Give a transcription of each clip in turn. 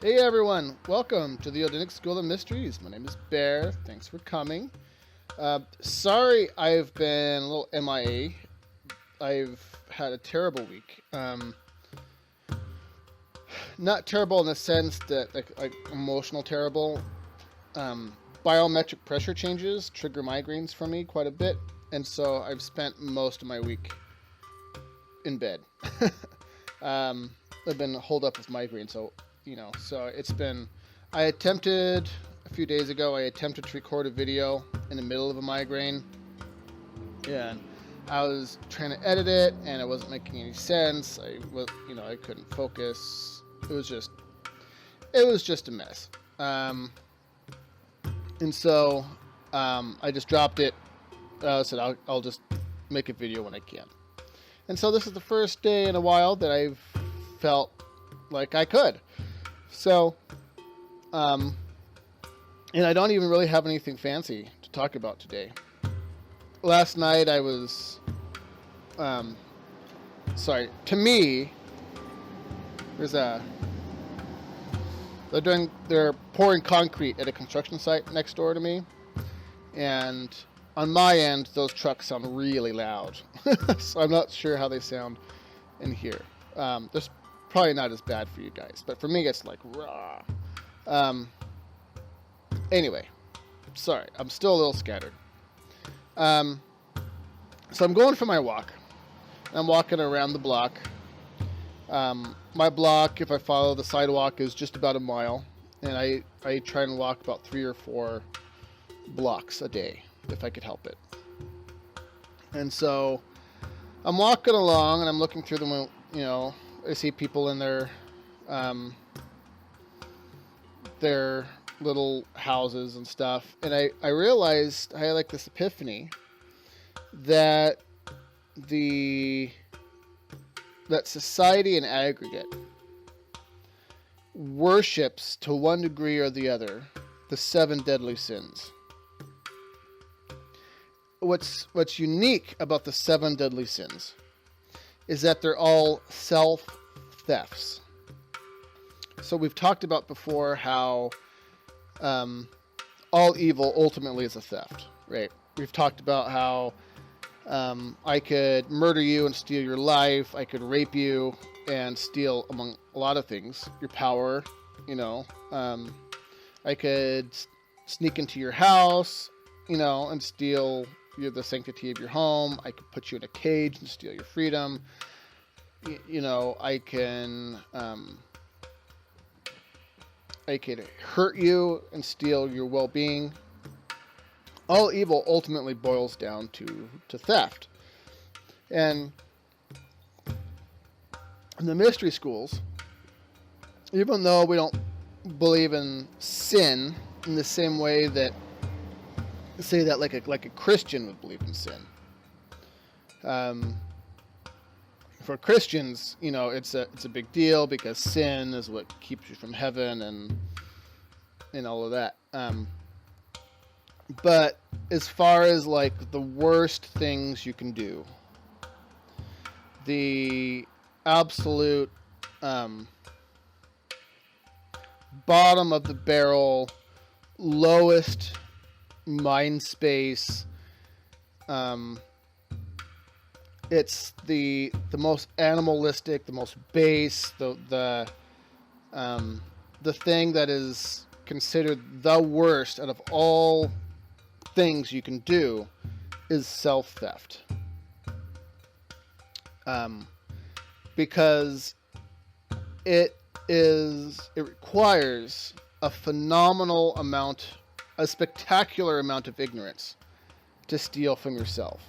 Hey everyone, welcome to the Odinic School of Mysteries. My name is Bear. Thanks for coming. Sorry I've been a little MIA. I've had a terrible week. Not terrible in the sense that like emotional terrible. Biometric pressure changes trigger migraines for me quite a bit, and so I've spent most of my week in bed. I've been holed up with migraine, so it's been. I attempted a few days ago. I attempted to record a video in the middle of a migraine, and I was trying to edit it, and it wasn't making any sense. I couldn't focus. It was just a mess. And so I just dropped it. I said I'll just make a video when I can. And so this is the first day in a while that I've felt like I could. So, and I don't even really have anything fancy to talk about today. Last night I was, to me, they're pouring concrete at a construction site next door to me, and on my end, those trucks sound really loud. So I'm not sure how they sound in here. There's probably not as bad for you guys, but for me, it's like raw. Anyway, sorry, I'm still a little scattered. So I'm going for my walk. I'm walking around the block. My block, if I follow the sidewalk, is just about a mile, and I try and walk about 3 or 4 blocks a day if I could help it. And so I'm walking along, and I'm looking through the, I see people in their little houses and stuff, and I realized I had like this epiphany that that society in aggregate worships to one degree or the other the 7 deadly sins. What's unique about the 7 deadly sins is that they're all self-thefts. So we've talked about before how all evil ultimately is a theft, right? We've talked about how I could murder you and steal your life. I could rape you and steal, among a lot of things, your power. I could sneak into your house, and steal the sanctity of your home. I could put you in a cage and steal your freedom. I could hurt you and steal your well-being. All evil ultimately boils down to theft. And in the mystery schools, even though we don't believe in sin in the same way that, say that like a Christian would believe in sin. For Christians, it's a big deal because sin is what keeps you from heaven and all of that. But as far as like the worst things you can do, the absolute bottom of the barrel, lowest mind space, it's the most animalistic, the most base, the thing that is considered the worst out of all things you can do is self-theft. Because it requires a spectacular amount of ignorance to steal from yourself.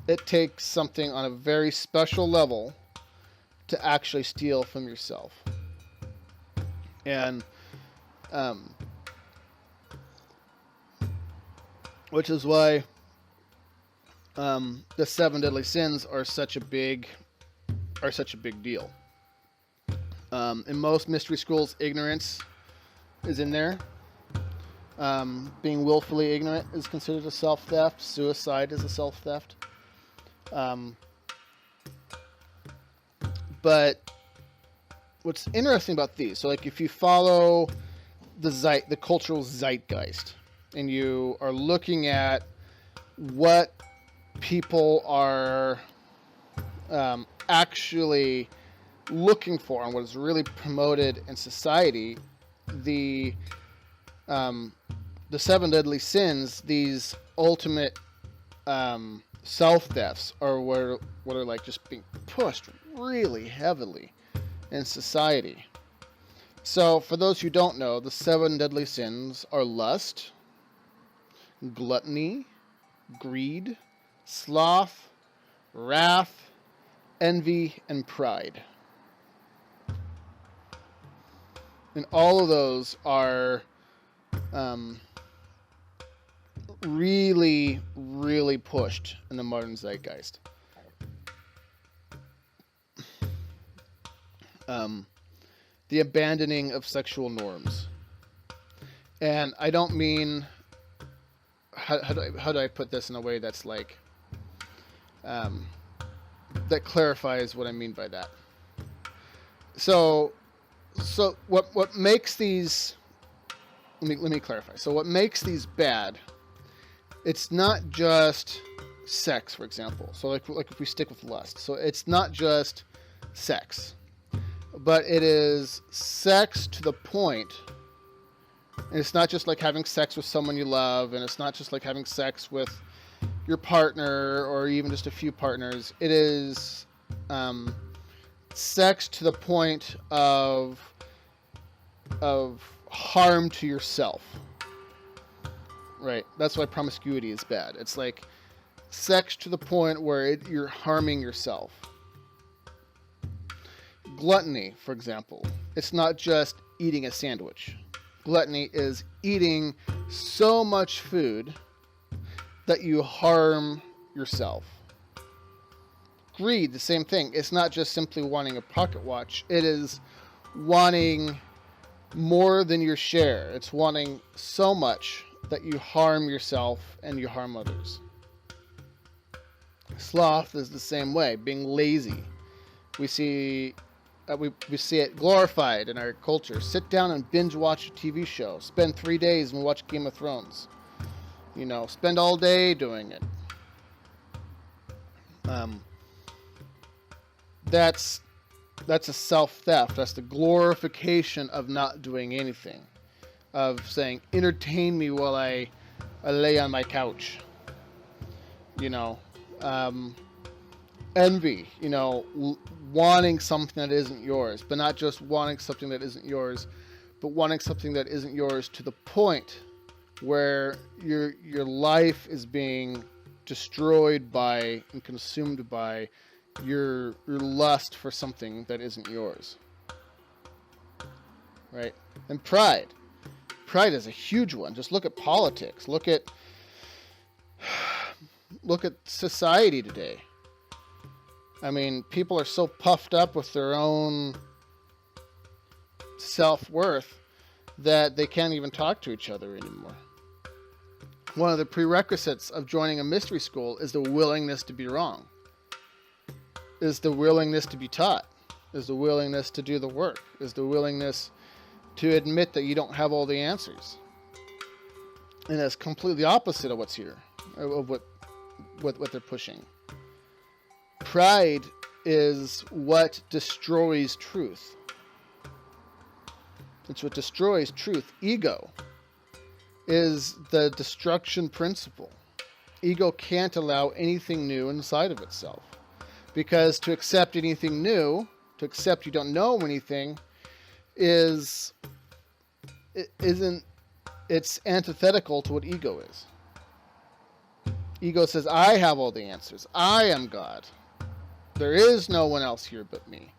It takes something on a very special level to actually steal from yourself. And which is why the 7 deadly sins are such a big deal. In most mystery schools, ignorance is in there. Being willfully ignorant is considered a self-theft. Suicide is a self-theft. But what's interesting about these, so like if you follow the cultural zeitgeist, and you are looking at what people are actually looking for and what is really promoted in society, the seven deadly sins, these ultimate self-deaths, are what are like just being pushed really heavily in society. So for those who don't know, the seven deadly sins are lust, gluttony, greed, sloth, wrath, envy, and pride. And all of those are really, really pushed in the modern zeitgeist. The abandoning of sexual norms. And I don't mean, how do I put this in a way that's like, that clarifies what I mean by that. So what makes these, let me clarify. So what makes these bad, it's not just sex, for example. So like if we stick with lust. So it's not just sex, but it is sex to the point, and it's not just like having sex with someone you love, and it's not just like having sex with your partner or even just a few partners. It is sex to the point of harm to yourself. Right? That's why promiscuity is bad. It's like sex to the point where you're harming yourself. Gluttony, for example, it's not just eating a sandwich. Gluttony is eating so much food that you harm yourself. Greed, the same thing. It's not just simply wanting a pocket watch. It is wanting more than your share. It's wanting so much that you harm yourself and you harm others. Sloth is the same way, being lazy. We see it glorified in our culture. Sit down and binge watch a TV show. Spend 3 days and watch Game of Thrones. Spend all day doing it. That's a self-theft. That's the glorification of not doing anything. Of saying, entertain me while I lay on my couch. Envy, wanting something that isn't yours, but not just wanting something that isn't yours, but wanting something that isn't yours to the point where your life is being destroyed by and consumed by your lust for something that isn't yours. Right? And pride. Pride is a huge one. Just look at politics. Look at society today. I mean, people are so puffed up with their own self-worth that they can't even talk to each other anymore. One of the prerequisites of joining a mystery school is the willingness to be wrong. Is the willingness to be taught. Is the willingness to do the work. Is the willingness to admit that you don't have all the answers. And that's completely opposite of what's here, of what they're pushing. Pride is what destroys truth. It's what destroys truth. Ego is the destruction principle. Ego can't allow anything new inside of itself. Because to accept anything new, to accept you don't know anything, it's antithetical to what ego is. Ego says, I have all the answers. I am God. There is no one else here but me.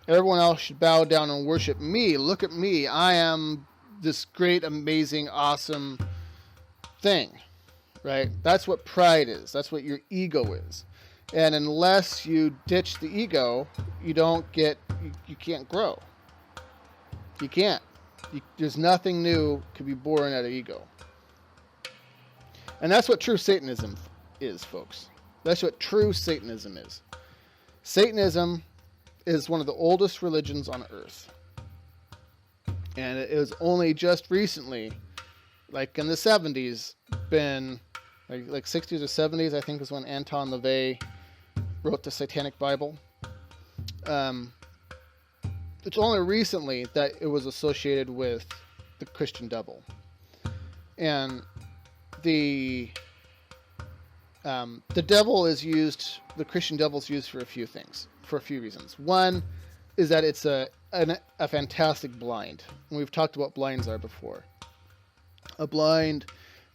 Everyone else should bow down and worship me. Look at me. I am this great, amazing, awesome thing. Right? That's what pride is. That's what your ego is. And unless you ditch the ego, you can't grow. You can't. There's nothing new could be born out of ego. And that's what true Satanism is, folks. That's what true Satanism is. Satanism is one of the oldest religions on earth. And it was only just recently, like in the 70s, been like 60s or 70s, I think is when Anton LaVey wrote the Satanic Bible. It's only recently that it was associated with the Christian devil. And the devil is used, the Christian devil is used for a few things, for a few reasons. One is that it's a fantastic blind. And we've talked about blinds are before. A blind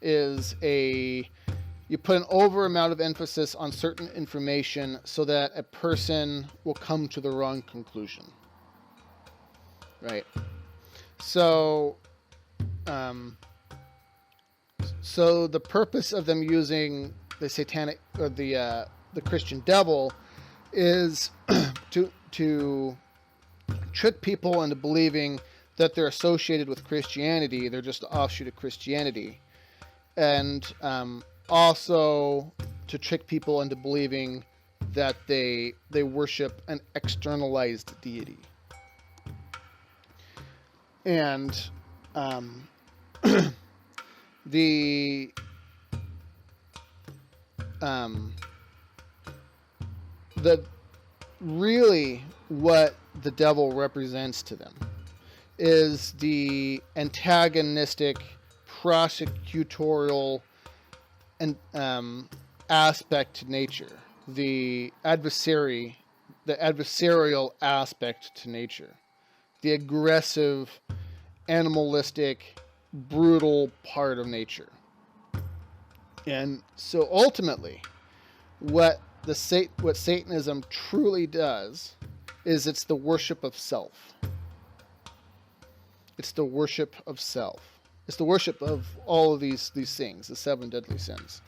is you put an over amount of emphasis on certain information so that a person will come to the wrong conclusion. Right? So the purpose of them using the satanic or the Christian devil is to trick people into believing that they're associated with Christianity. They're just an offshoot of Christianity, and also to trick people into believing that they worship an externalized deity. And the really what the devil represents to them is the antagonistic, prosecutorial and aspect to nature, the adversarial aspect to nature, the aggressive, animalistic, brutal part of nature. And so ultimately, what Satanism truly does is it's the worship of self. It's the worship of self. It's the worship of all of these things, the 7 deadly sins.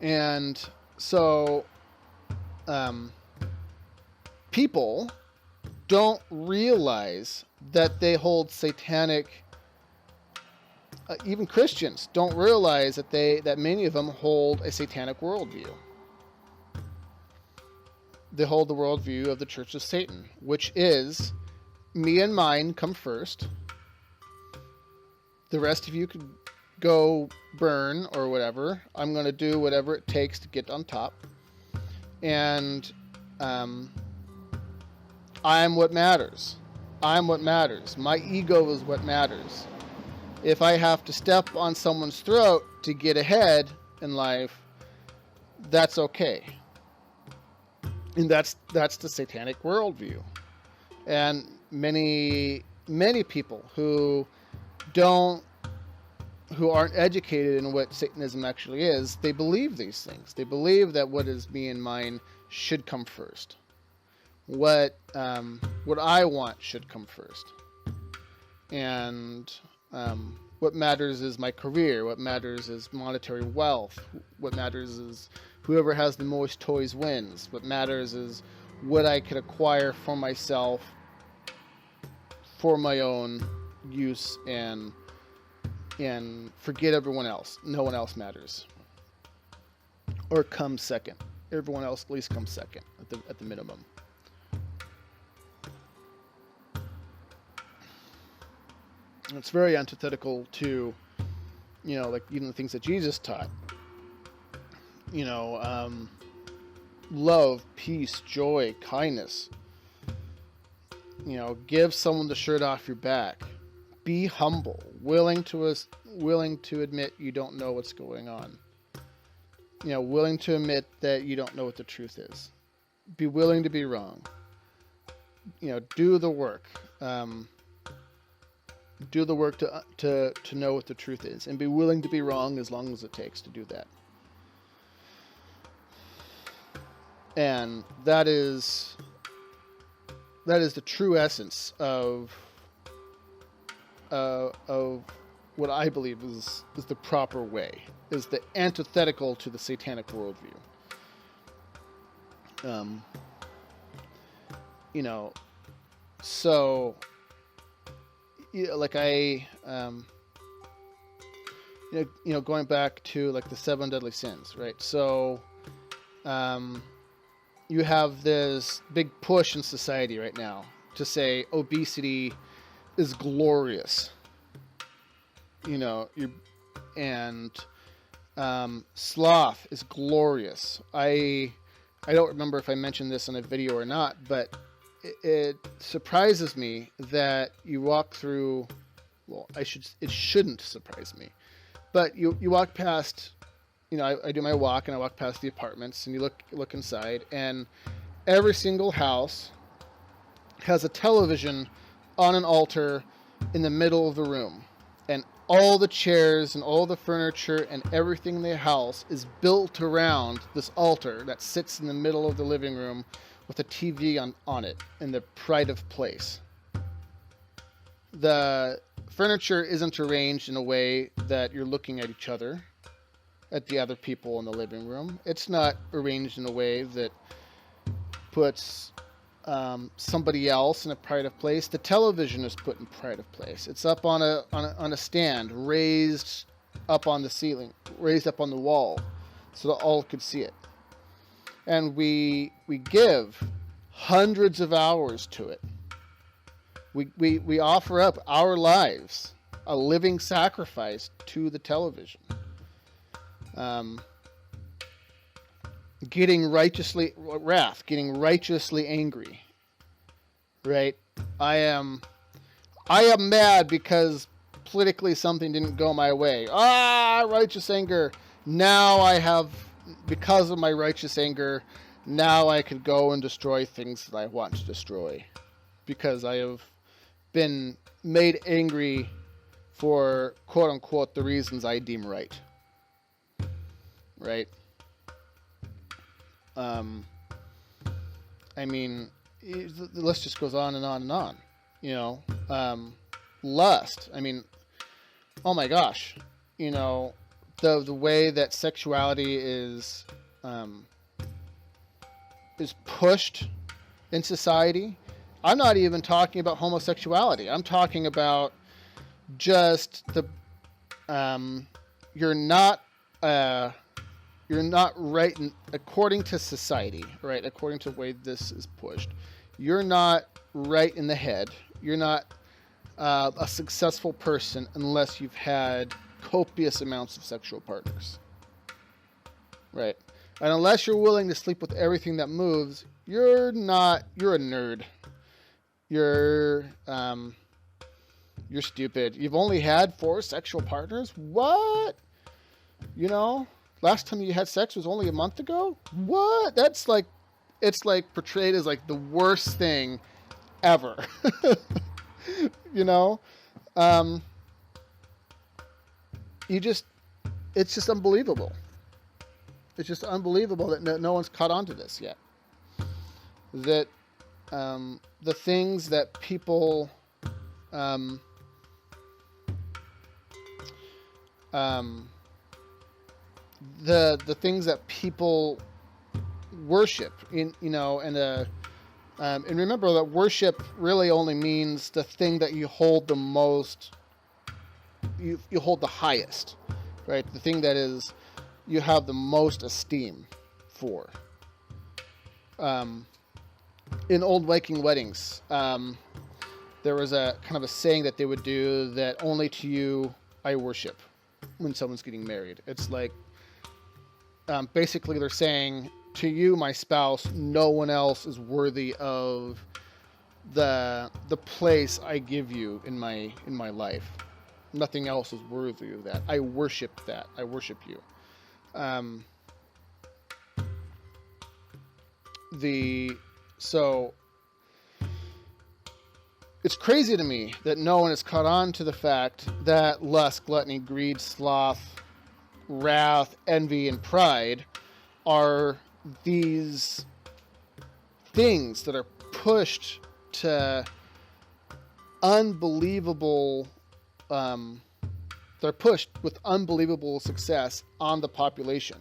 And so people don't realize that they hold satanic. Even Christians don't realize that many of them hold a satanic worldview. They hold the worldview of the Church of Satan, which is me and mine come first. The rest of you could go burn or whatever. I'm going to do whatever it takes to get on top. And I'm what matters. I'm what matters. My ego is what matters. If I have to step on someone's throat to get ahead in life, that's okay. And that's the satanic worldview. And many people who aren't educated in what Satanism actually is, they believe these things. They believe that what is me and mine should come first. What I want should come first. And what matters is my career. What matters is monetary wealth. What matters is whoever has the most toys wins. What matters is what I could acquire for myself for my own use and forget everyone else. No one else matters. Or comes second. Everyone else at least comes second at the minimum. It's very antithetical to, like even the things that Jesus taught. Love, peace, joy, kindness. Give someone the shirt off your back. Be humble, willing to admit you don't know what's going on. Willing to admit that you don't know what the truth is. Be willing to be wrong. Do the work. Do the work to know what the truth is, and be willing to be wrong as long as it takes to do that. And that is the true essence of what I believe is the proper way, is the antithetical to the satanic worldview. So, like going back to like the 7 deadly sins, right? So, you have this big push in society right now to say obesity is glorious. You know, and sloth is glorious. I don't remember if I mentioned this in a video or not, but it surprises me that you walk through. Well, it shouldn't surprise me, but you walk past. You know, I do my walk and I walk past the apartments, and you look inside, and every single house has a television on an altar in the middle of the room, and all the chairs and all the furniture and everything in the house is built around this altar that sits in the middle of the living room with a TV on it in the pride of place. The furniture isn't arranged in a way that you're looking at each other, at the other people in the living room. It's not arranged in a way that puts somebody else in a pride of place. The television is put in pride of place. It's up on a stand, raised up on the ceiling, raised up on the wall, so that all could see it. And we give hundreds of hours to it. We offer up our lives, a living sacrifice to the television. Getting righteously angry, right? I am mad because politically something didn't go my way. Righteous anger. Now because of my righteous anger, now I can go and destroy things that I want to destroy, because I have been made angry for quote unquote the reasons I deem right. Right? I mean, the list just goes on and on and on. You know, lust. I mean, oh my gosh, you know, the way that sexuality is pushed in society. I'm not even talking about homosexuality. I'm talking about just you're not right according to society, right? According to the way this is pushed, you're not right in the head. You're not a successful person unless you've had copious amounts of sexual partners, right? And unless you're willing to sleep with everything that moves, you're a nerd. You're stupid. You've only had 4 sexual partners? What? You know? Last time you had sex was only a month ago? What? It's like portrayed as like the worst thing ever. You know? It's just unbelievable. It's just unbelievable that no one's caught on to this yet. That the things that people the things that people worship and remember that worship really only means the thing that you hold the most, you hold the highest, right? The thing that is you have the most esteem for. In old Viking weddings, there was a kind of a saying that they would do, that only to you I worship, when someone's getting married. It's like, basically they're saying, to you, my spouse, no one else is worthy of the place I give you in my life. Nothing else is worthy of that. I worship that. I worship you. So it's crazy to me that no one has caught on to the fact that lust, gluttony, greed, sloth, wrath, envy, and pride are these things that are pushed to unbelievable, they're pushed with unbelievable success on the population.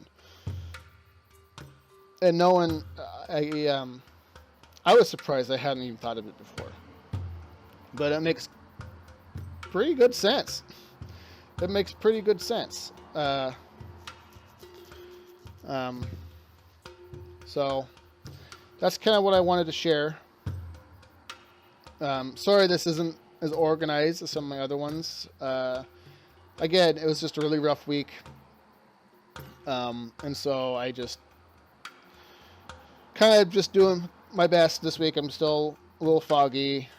And no one, I was surprised I hadn't even thought of it before. But it makes pretty good sense. It makes pretty good sense. So that's kind of what I wanted to share. Sorry this isn't as organized as some of my other ones. Again, it was just a really rough week. And so I just kind of just doing my best this week. I'm still a little foggy.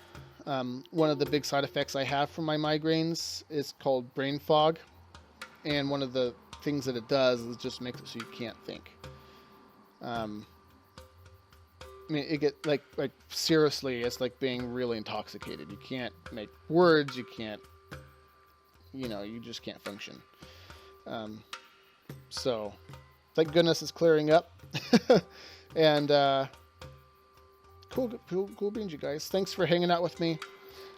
One of the big side effects I have from my migraines is called brain fog. And one of the things that it does is just makes it so you can't think. I mean, it get like seriously, it's like being really intoxicated. You can't make words. You can't, you just can't function. So thank goodness it's clearing up. And cool beans, you guys. Thanks for hanging out with me.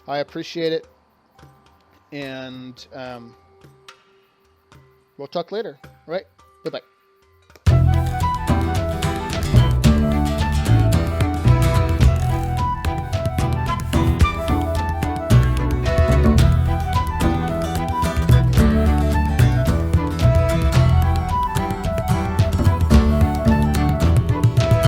I appreciate it. And we'll talk later. All right? Bye-bye.